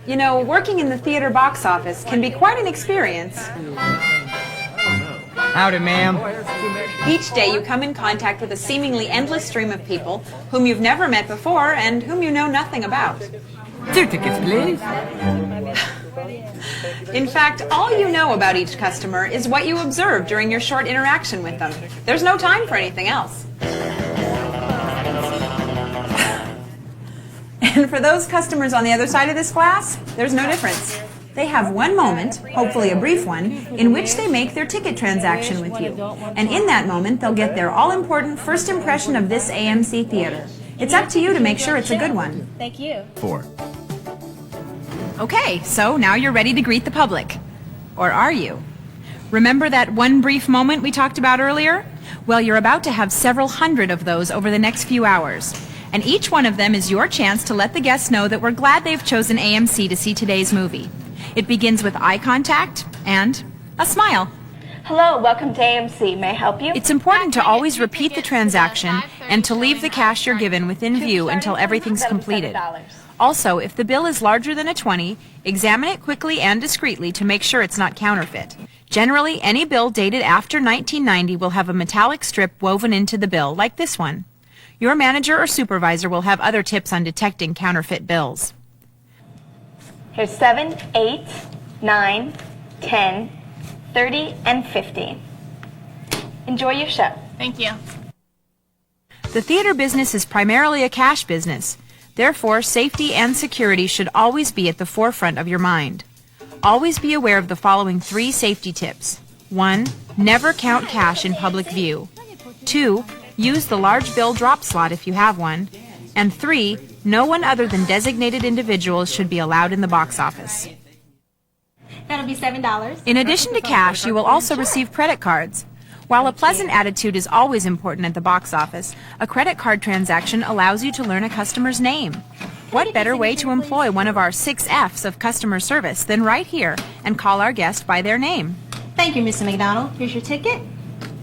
You know, working in the theater box office can be quite an experience. Howdy, ma'am. Each day you come in contact with a seemingly endless stream of people whom you've never met before and whom you know nothing about. 2 tickets, please. In fact, all you know about each customer is what you observe during your short interaction with them. There's no time for anything else. And for those customers on the other side of this glass, there's no difference. They have one moment, hopefully a brief one, in which they make their ticket transaction with you. And in that moment, they'll get their all-important first impression of this AMC theater. It's up to you to make sure it's a good one. Thank you. 4. Okay, so now you're ready to greet the public. Or are you? Remember that one brief moment we talked about earlier? Well, you're about to have several hundred of those over the next few hours. And each one of them is your chance to let the guests know that we're glad they've chosen AMC to see today's movie. It begins with eye contact and a smile. Hello, welcome to AMC. May I help you? It's important to always repeat the transaction and to leave the cash you're given within view until everything's completed. Also, if the bill is larger than a 20, examine it quickly and discreetly to make sure it's not counterfeit. Generally, any bill dated after 1990 will have a metallic strip woven into the bill, like this one. Your manager or supervisor will have other tips on detecting counterfeit bills. Here's 7, 8, 9, 10, 30, and 50. Enjoy your show. Thank you. The theater business is primarily a cash business. Therefore, safety and security should always be at the forefront of your mind. Always be aware of the following 3 safety tips. 1. Never count cash in public view. 2. Use the large bill drop slot if you have one. And 3. No one other than designated individuals should be allowed in the box office. That'll be $7. In addition to cash, you will also receive credit cards. While a pleasant attitude is always important at the box office, a credit card transaction allows you to learn a customer's name. What better way to employ one of our 6 F's of customer service than right here and call our guest by their name? Thank you, Mr. McDonald. Here's your ticket,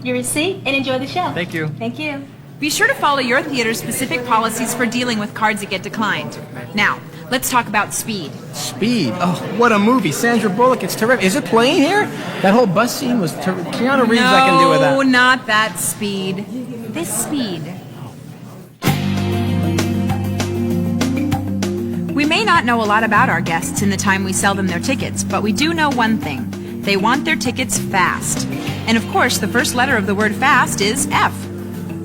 your receipt, and enjoy the show. Thank you. Thank you. Be sure to follow your theater's specific policies for dealing with cards that get declined. Now, let's talk about Speed. Speed? Oh, what a movie. Sandra Bullock, it's terrific. Is it playing here? That whole bus scene was terrific. Keanu Reeves, I can do with that. No, not that Speed. This Speed. We may not know a lot about our guests in the time we sell them their tickets, but we do know one thing. They want their tickets fast. And of course, the first letter of the word fast is F.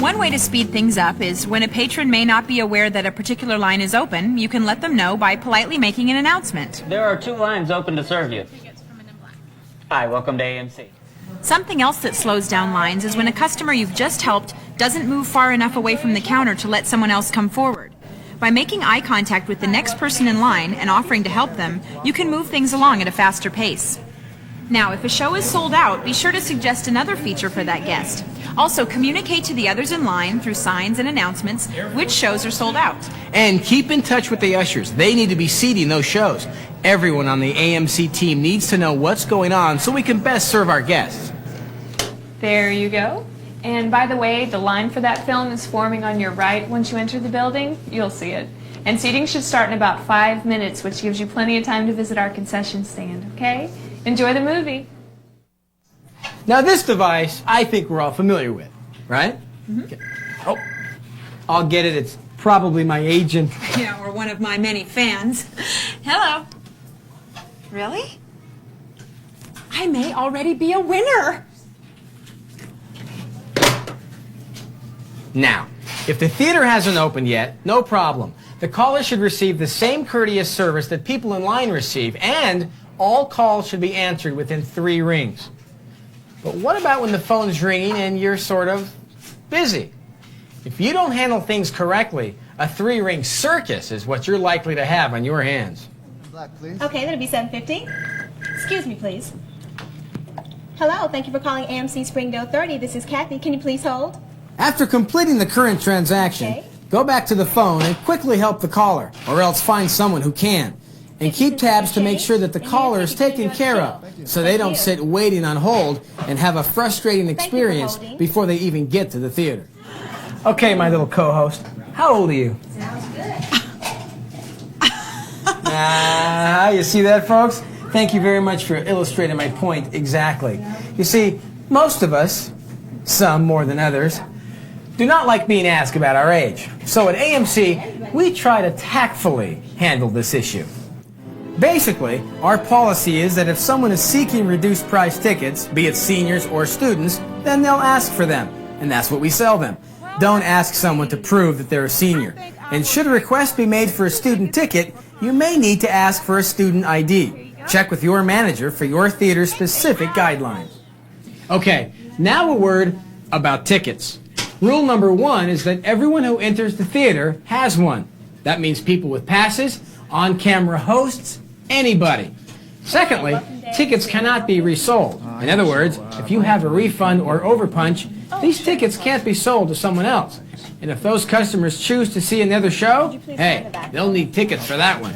One way to speed things up is when a patron may not be aware that a particular line is open, you can let them know by politely making an announcement. There are 2 lines open to serve you. Hi, welcome to AMC. Something else that slows down lines is when a customer you've just helped doesn't move far enough away from the counter to let someone else come forward. By making eye contact with the next person in line and offering to help them, you can move things along at a faster pace. Now, if a show is sold out, be sure to suggest another feature for that guest. Also, communicate to the others in line through signs and announcements which shows are sold out. And keep in touch with the ushers. They need to be seating those shows. Everyone on the AMC team needs to know what's going on so we can best serve our guests. There you go. And by the way, the line for that film is forming on your right. Once you enter the building, you'll see it. And seating should start in about 5 minutes, which gives you plenty of time to visit our concession stand, okay? Enjoy the movie. Now this device, I think we're all familiar with, right? Mm-hmm. Okay. Oh, I'll get it. It's probably my agent. Yeah, or one of my many fans. Hello. Really? I may already be a winner. Now, if the theater hasn't opened yet, no problem. The caller should receive the same courteous service that people in line receive, and all calls should be answered within 3 rings. But what about when the phone's ringing and you're sort of busy? If you don't handle things correctly, a 3-ring circus is what you're likely to have on your hands. Black, please. Okay, that'll be $7.50. Excuse me, please. Hello, thank you for calling AMC Springdale 30. This is Kathy. Can you please hold? After completing the current transaction, Okay. go back to the phone and quickly help the caller, or else find someone who can. And keep tabs to make sure that the caller is taken care of, so they don't sit waiting on hold and have a frustrating experience before they even get to the theater. Okay, my little co-host, how old are you? Sounds good. Nah, You see that, folks? Thank you very much for illustrating my point exactly. You see, most of us, some more than others, do not like being asked about our age. So at AMC, we try to tactfully handle this issue. Basically, our policy is that if someone is seeking reduced price tickets, be it seniors or students, then they'll ask for them, and that's what we sell them. Don't ask someone to prove that they're a senior. And should a request be made for a student ticket, you may need to ask for a student ID. Check with your manager for your theater's specific guidelines. Okay, now a word about tickets. Rule number 1 is that everyone who enters the theater has one. That means people with passes, on-camera hosts, anybody. Secondly, tickets cannot be resold. In other words, if you have a refund or overpunch, these tickets can't be sold to someone else. And if those customers choose to see another show, hey, they'll need tickets for that one.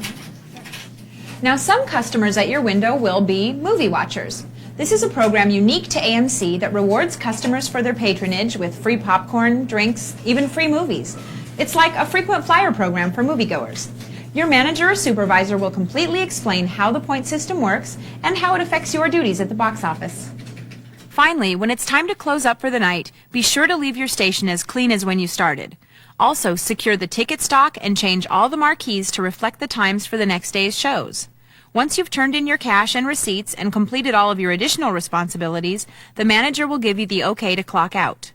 Now, some customers at your window will be movie watchers. This is a program unique to AMC that rewards customers for their patronage with free popcorn, drinks, even free movies. It's like a frequent flyer program for moviegoers. Your manager or supervisor will completely explain how the point system works and how it affects your duties at the box office. Finally, when it's time to close up for the night, be sure to leave your station as clean as when you started. Also, secure the ticket stock and change all the marquees to reflect the times for the next day's shows. Once you've turned in your cash and receipts and completed all of your additional responsibilities, the manager will give you the okay to clock out.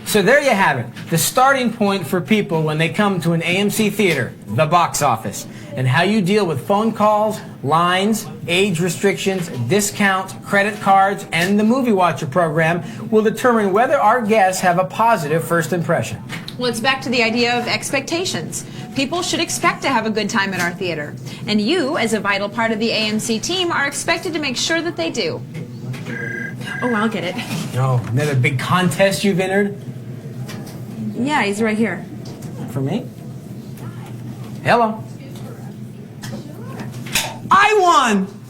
So there you have it, the starting point for people when they come to an AMC theater, the box office, and how you deal with phone calls, lines, age restrictions, discounts, credit cards, and the Movie Watcher program will determine whether our guests have a positive first impression. Well, it's back to the idea of expectations. People should expect to have a good time at our theater. And you, as a vital part of the AMC team, are expected to make sure that they do. Oh, I'll get it. Oh, another big contest you've entered? Yeah, he's right here. For me? Hello. I won!